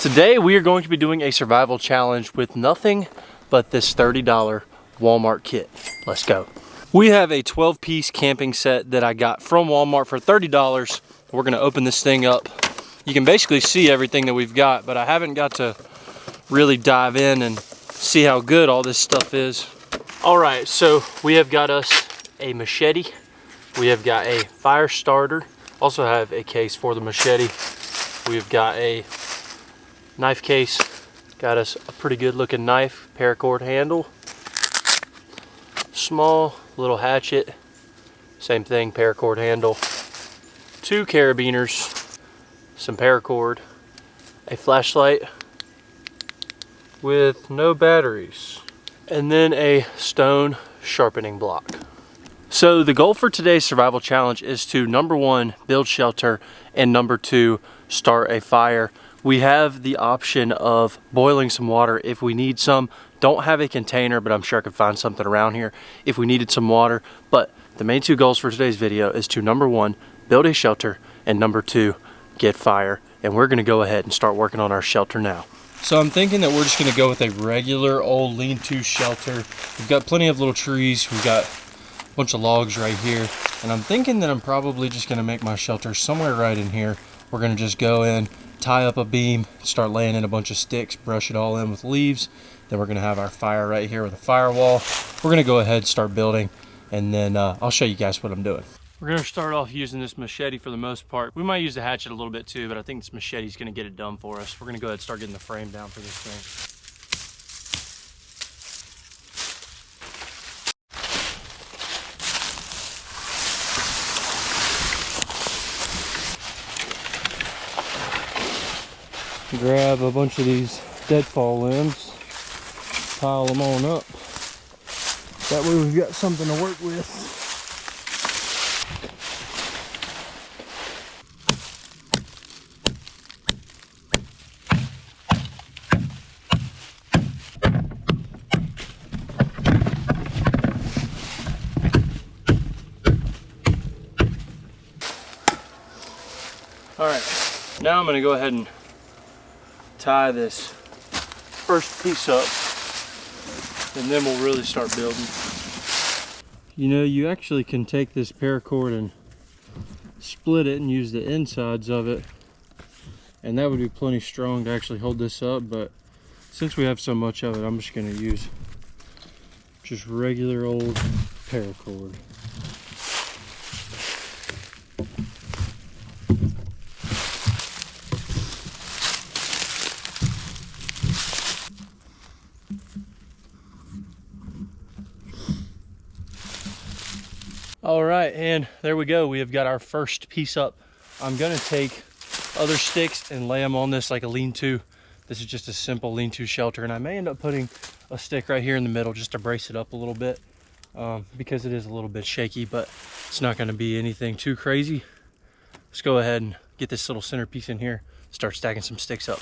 Today we are going to be doing a survival challenge with nothing but this $30 Walmart kit. Let's go. We have a 12-piece camping set that I got from Walmart for $30. We're gonna open this thing up. You can basically see everything that we've got, but I haven't got to really dive in and see how good all this stuff is. All right, so we have got us a machete. We have got a fire starter. Also have a case for the machete. We've got a knife case. Got us a pretty good looking knife, paracord handle. Small little hatchet. Same thing, paracord handle. 2 carabiners, some paracord, a flashlight with no batteries, and then a stone sharpening block. So the goal for today's survival challenge is to, number 1, build shelter, and number 2, start a fire. We have the option of boiling some water if we need some. Don't have a container, but I'm sure I could find something around here if we needed some water. But the main 2 goals for today's video is to, number 1, build a shelter, and number 2, get fire. And we're gonna go ahead and start working on our shelter now. So I'm thinking that we're just gonna go with a regular old lean-to shelter. We've got plenty of little trees. We've got a bunch of logs right here. And I'm thinking that I'm probably just gonna make my shelter somewhere right in here. We're gonna just go in, tie up a beam, start laying in a bunch of sticks, brush it all in with leaves. Then we're gonna have our fire right here with a firewall. We're gonna go ahead and start building, and then I'll show you guys what I'm doing. We're gonna start off using this machete for the most part. We might use the hatchet a little bit too, but I think this machete is gonna get it done for us. We're gonna go ahead and start getting the frame down for this thing. Grab a bunch of these deadfall limbs, pile them on up. That way we've got something to work with. All right, now I'm gonna go ahead and tie this first piece up, and then we'll really start building. You know, you actually can take this paracord and split it and use the insides of it, and that would be plenty strong to actually hold this up, but since we have so much of it, I'm just going to use just regular old paracord. All right, and there we go. We have got our first piece up. I'm gonna take other sticks and lay them on this like a lean-to. This is just a simple lean-to shelter, and I may end up putting a stick right here in the middle just to brace it up a little bit because it is a little bit shaky, but it's not gonna be anything too crazy. Let's go ahead and get this little centerpiece in here, start stacking some sticks up.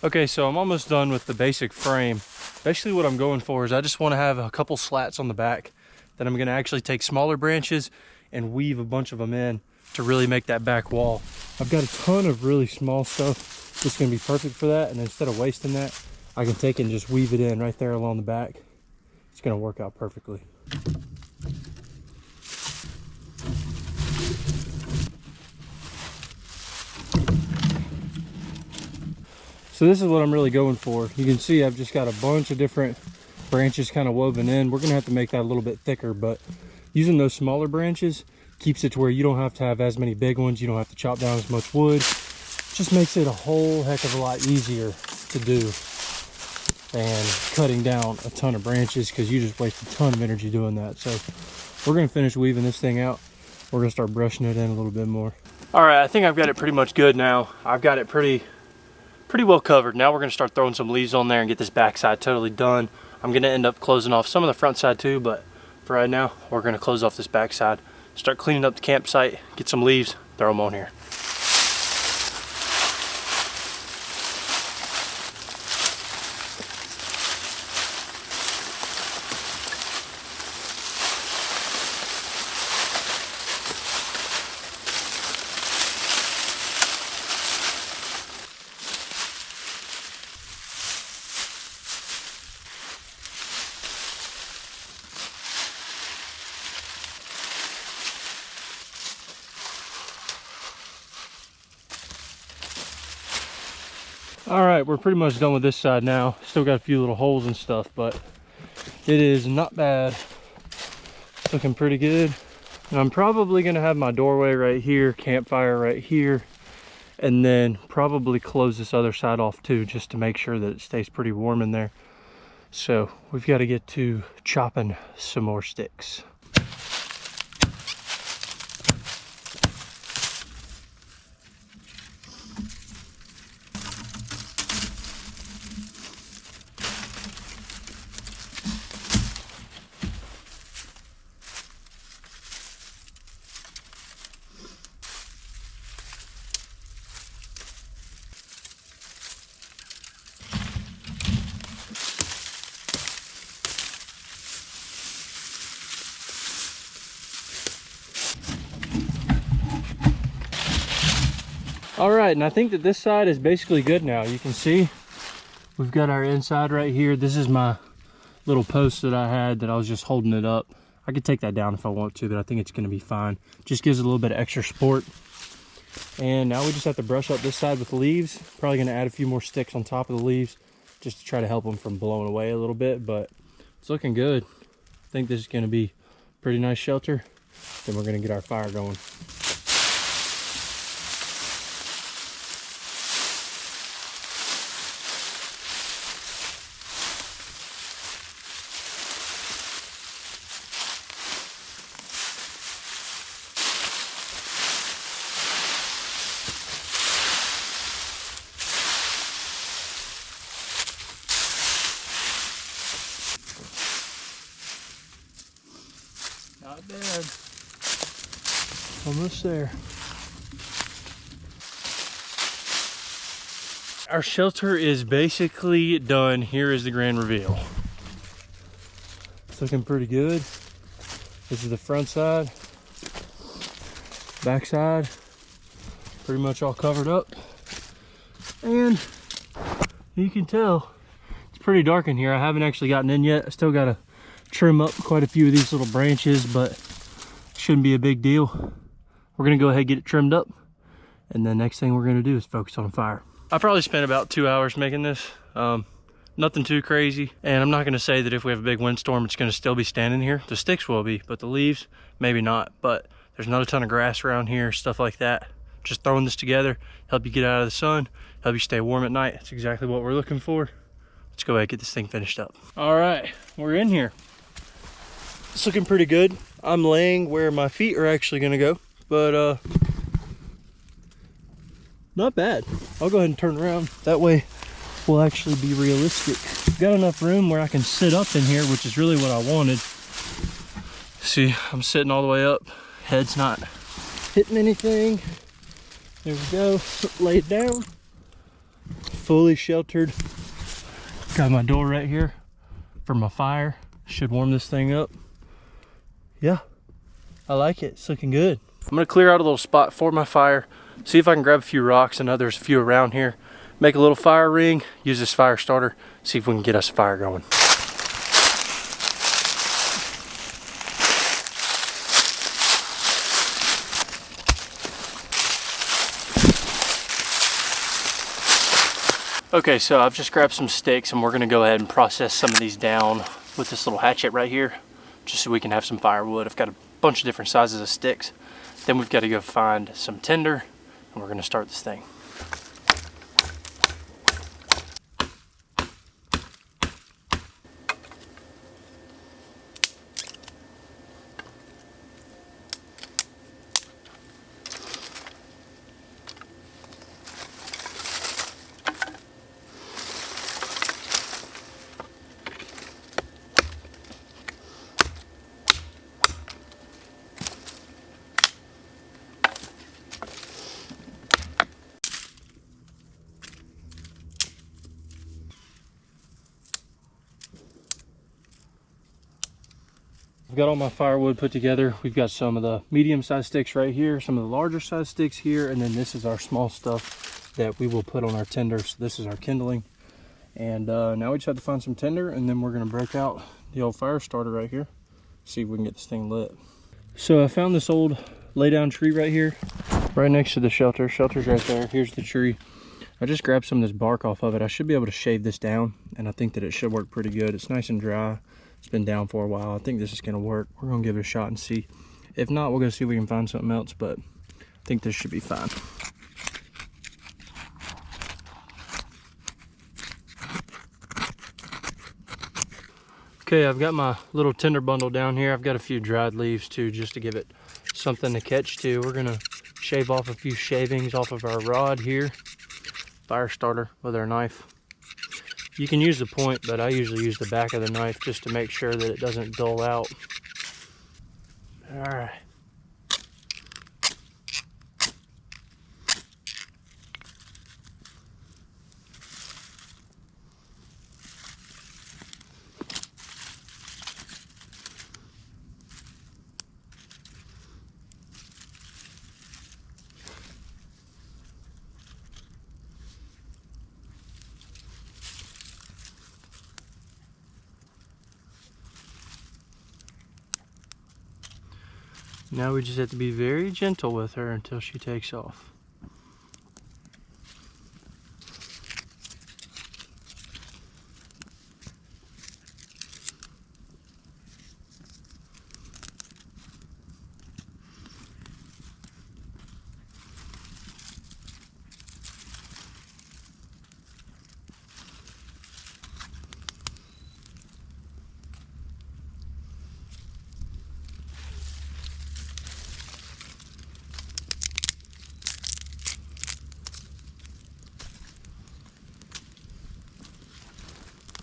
Okay, so I'm almost done with the basic frame. Basically what I'm going for is I just want to have a couple slats on the back that I'm going to actually take smaller branches and weave a bunch of them in to really make that back wall. I've got a ton of really small stuff that's going to be perfect for that, and instead of wasting that, I can take it and just weave it in right there along the back. It's going to work out perfectly. So this is what I'm really going for. You can see I've just got a bunch of different branches kind of woven in. We're gonna have to make that a little bit thicker, but using those smaller branches keeps it to where you don't have to have as many big ones. You don't have to chop down as much wood. Just makes it a whole heck of a lot easier to do. and cutting down a ton of branches, because you just waste a ton of energy doing that. So we're gonna finish weaving this thing out. We're gonna start brushing it in a little bit more. All right, I think I've got it pretty much good now. I've got it pretty well covered. Now we're gonna start throwing some leaves on there and get this backside totally done. I'm gonna end up closing off some of the front side too, but for right now, we're gonna close off this backside, start cleaning up the campsite, get some leaves, throw them on here. All right, we're pretty much done with this side now. Still got a few little holes and stuff, but it is not bad. It's looking pretty good. And I'm probably gonna have my doorway right here, campfire right here, and then probably close this other side off too, just to make sure that it stays pretty warm in there. So we've got to get to chopping some more sticks. All right, and I think that this side is basically good now. You can see we've got our inside right here. This is my little post that I had that I was just holding it up. I could take that down if I want to, but I think it's gonna be fine. Just gives it a little bit of extra support. And now we just have to brush up this side with leaves. Probably gonna add a few more sticks on top of the leaves just to try to help them from blowing away a little bit, but it's looking good. I think this is gonna be a pretty nice shelter. Then we're gonna get our fire going. Not bad. Almost there. Our shelter is basically done. Here is the grand reveal. It's looking pretty good. This is the front side. Back side. Pretty much all covered up. And you can tell it's pretty dark in here. I haven't actually gotten in yet. I still gotta trim up quite a few of these little branches, but shouldn't be a big deal. We're gonna go ahead and get it trimmed up, and the next thing we're gonna do is focus on fire. I probably spent about 2 hours making this. Nothing too crazy, and I'm not gonna say that if we have a big windstorm it's gonna still be standing here. The sticks will be, but the leaves maybe not. But there's not a ton of grass around here, stuff like that. Just throwing this together, help you get out of the sun, help you stay warm at night. That's exactly what we're looking for. Let's go ahead and get this thing finished up. All right, we're in here. It's looking pretty good. I'm laying where my feet are actually gonna go, but not bad. I'll go ahead and turn around. That way we'll actually be realistic. Got enough room where I can sit up in here, which is really what I wanted. See, I'm sitting all the way up. Head's not hitting anything. There we go, laid down. Fully sheltered. Got my door right here for my fire. Should warm this thing up. Yeah, I like it. It's looking good. I'm gonna clear out a little spot for my fire, see if I can grab a few rocks. I know there's a few around here. Make a little fire ring, use this fire starter, see if we can get us a fire going. Okay, so I've just grabbed some sticks and we're gonna go ahead and process some of these down with this little hatchet right here, just so we can have some firewood. I've got a bunch of different sizes of sticks. Then we've got to go find some tinder and we're gonna start this thing. I've got all my firewood put together. We've got some of the medium-sized sticks right here, some of the larger size sticks here, and then this is our small stuff that we will put on our tinder. So this is our kindling. And now we just have to find some tinder, and then we're gonna break out the old fire starter right here. See if we can get this thing lit. So I found this old lay down tree right here, right next to the shelter. Shelter's right there. Here's the tree. I just grabbed some of this bark off of it. I should be able to shave this down, and I think that it should work pretty good. It's nice and dry. It's been down for a while. I think this is gonna work. We're gonna give it a shot and see. If not, we'll go see if we can find something else, but I think this should be fine. Okay, I've got my little tinder bundle down here. I've got a few dried leaves too, just to give it something to catch to. We're gonna shave off a few shavings off of our rod here. Fire starter with our knife. You can use the point, but I usually use the back of the knife just to make sure that it doesn't dull out. All right. Now we just have to be very gentle with her until she takes off.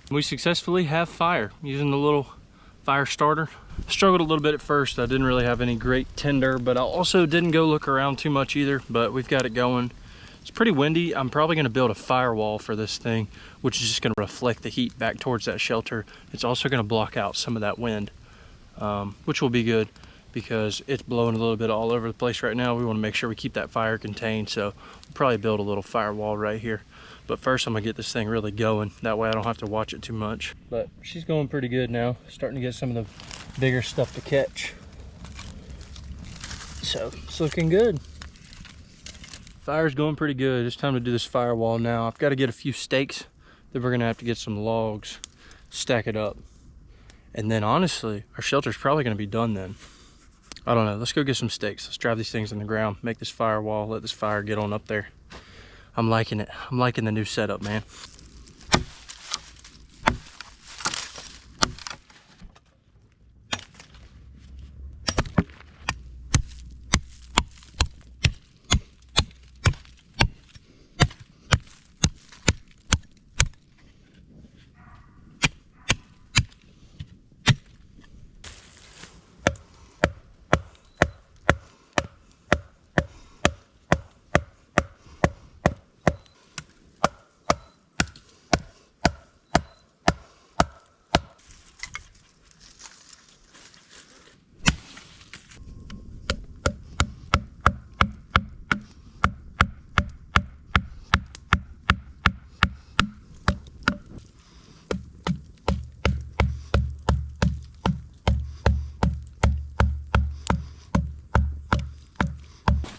We successfully have fire using the little fire starter. Struggled a little bit at first. I didn't really have any great tinder, but I also didn't go look around too much either, but we've got it going. It's pretty windy. I'm probably gonna build a firewall for this thing, which is just gonna reflect the heat back towards that shelter. It's also gonna block out some of that wind, which will be good because it's blowing a little bit all over the place right now. We wanna make sure we keep that fire contained, so we'll probably build a little firewall right here. But first I'm gonna get this thing really going. That way I don't have to watch it too much. But she's going pretty good now. Starting to get some of the bigger stuff to catch. So it's looking good. Fire's going pretty good. It's time to do this firewall now. I've got to get a few stakes. Then we're gonna have to get some logs, stack it up. And then honestly, our shelter's probably gonna be done then. I don't know, let's go get some stakes. Let's drive these things in the ground, make this firewall, let this fire get on up there. I'm liking it. I'm liking the new setup, man.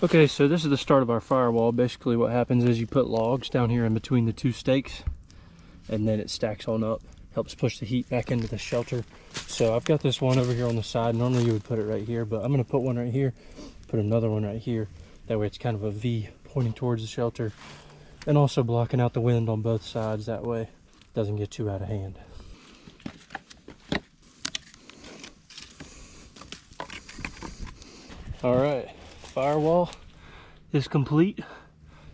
Okay, so this is the start of our firewall. Basically what happens is you put logs down here in between the two stakes, and then it stacks on up, helps push the heat back into the shelter. So I've got this one over here on the side. Normally you would put it right here, but I'm gonna put one right here, put another one right here. That way it's kind of a V pointing towards the shelter, and also blocking out the wind on both sides. That way it doesn't get too out of hand. All right, firewall is complete.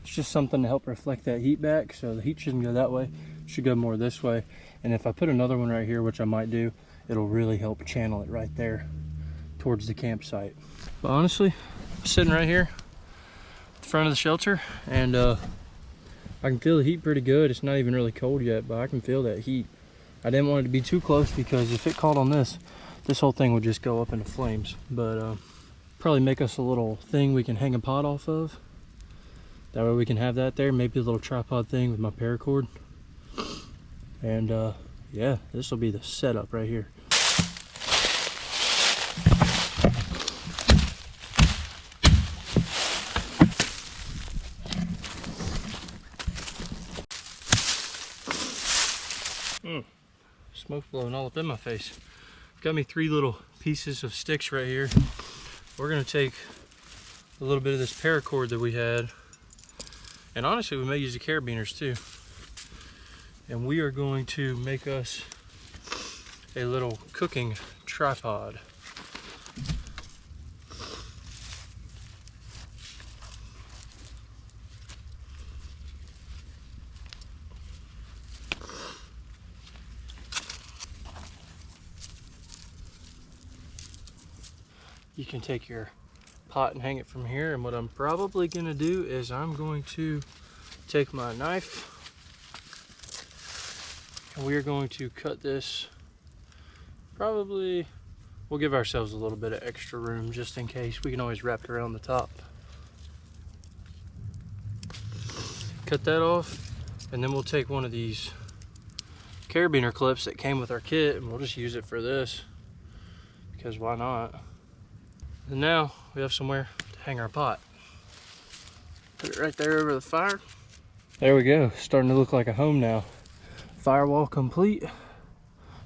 It's just something to help reflect that heat back, so the heat shouldn't go that way, it should go more this way. And if I put another one right here, which I might do, it'll really help channel it right there towards the campsite. But honestly, I'm sitting right here at the front of the shelter, and I can feel the heat pretty good. It's not even really cold yet, but I can feel that heat. I didn't want it to be too close because if it caught on this this whole thing would just go up into flames. But probably make us a little thing we can hang a pot off of. That way we can have that there. Maybe a little tripod thing with my paracord. And yeah, this will be the setup right here. Smoke blowing all up in my face. Got me 3 little pieces of sticks right here. We're gonna take a little bit of this paracord that we had, and honestly we may use the carabiners too, and we are going to make us a little cooking tripod. You can take your pot and hang it from here, and what I'm probably gonna do is I'm going to take my knife and we are going to cut this. Probably we'll give ourselves a little bit of extra room just in case. We can always wrap it around the top. Cut that off, and then we'll take one of these carabiner clips that came with our kit and we'll just use it for this, because why not? And now we have somewhere to hang our pot. Put it right there over the fire. There we go, starting to look like a home now. Firewall complete.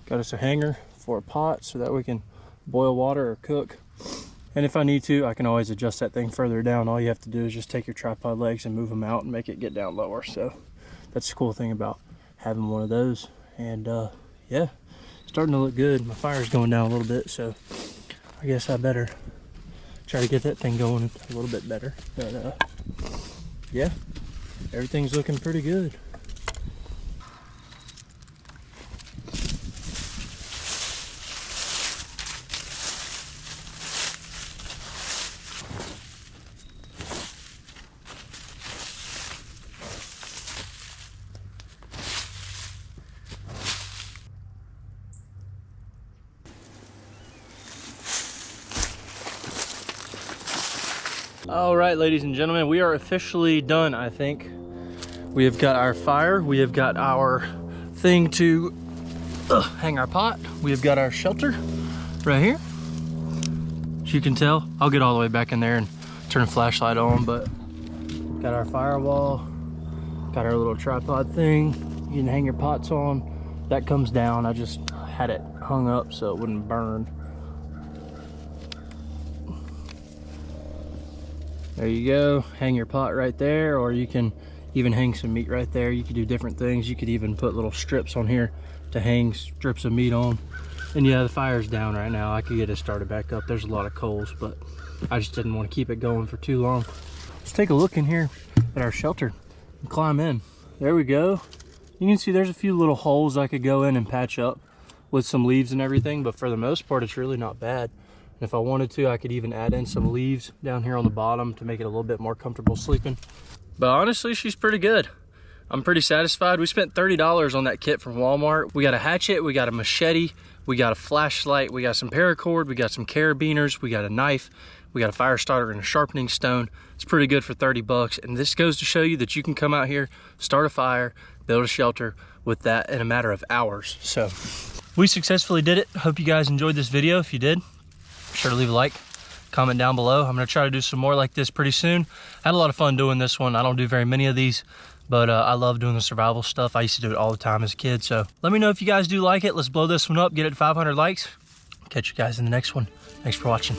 Got us a hanger for a pot so that we can boil water or cook. And if I need to, I can always adjust that thing further down. All you have to do is just take your tripod legs and move them out and make it get down lower. So that's the cool thing about having one of those. And yeah, starting to look good. My fire's going down a little bit, so I guess I better try to get that thing going a little bit better. But yeah, everything's looking pretty good. All right, ladies and gentlemen, we are officially done, I think. We have got our fire. We have got our thing to hang our pot. We have got our shelter right here. As you can tell, I'll get all the way back in there and turn the flashlight on, but got our firewall, got our little tripod thing you can hang your pots on. That comes down. I just had it hung up so it wouldn't burn. There you go, hang your pot right there, or you can even hang some meat right there. You could do different things. You could even put little strips on here to hang strips of meat on. And yeah, the fire's down right now. I could get it started back up. There's a lot of coals, but I just didn't want to keep it going for too long. Let's take a look in here at our shelter and climb in. There we go. You can see there's a few little holes I could go in and patch up with some leaves and everything, but for the most part, it's really not bad. If I wanted to, I could even add in some leaves down here on the bottom to make it a little bit more comfortable sleeping. But honestly, she's pretty good. I'm pretty satisfied. We spent $30 on that kit from Walmart. We got a hatchet, we got a machete, we got a flashlight, we got some paracord, we got some carabiners, we got a knife, we got a fire starter and a sharpening stone. It's pretty good for 30 bucks. And this goes to show you that you can come out here, start a fire, build a shelter with that in a matter of hours. So we successfully did it. Hope you guys enjoyed this video. If you did, be sure to leave a like, comment down below. I'm gonna try to do some more like this pretty soon. I had a lot of fun doing this one. I don't do very many of these, but I love doing the survival stuff. I used to do it all the time as a kid. So let me know if you guys do like it. Let's blow this one up, get it to 500 likes. Catch you guys in the next one. Thanks for watching.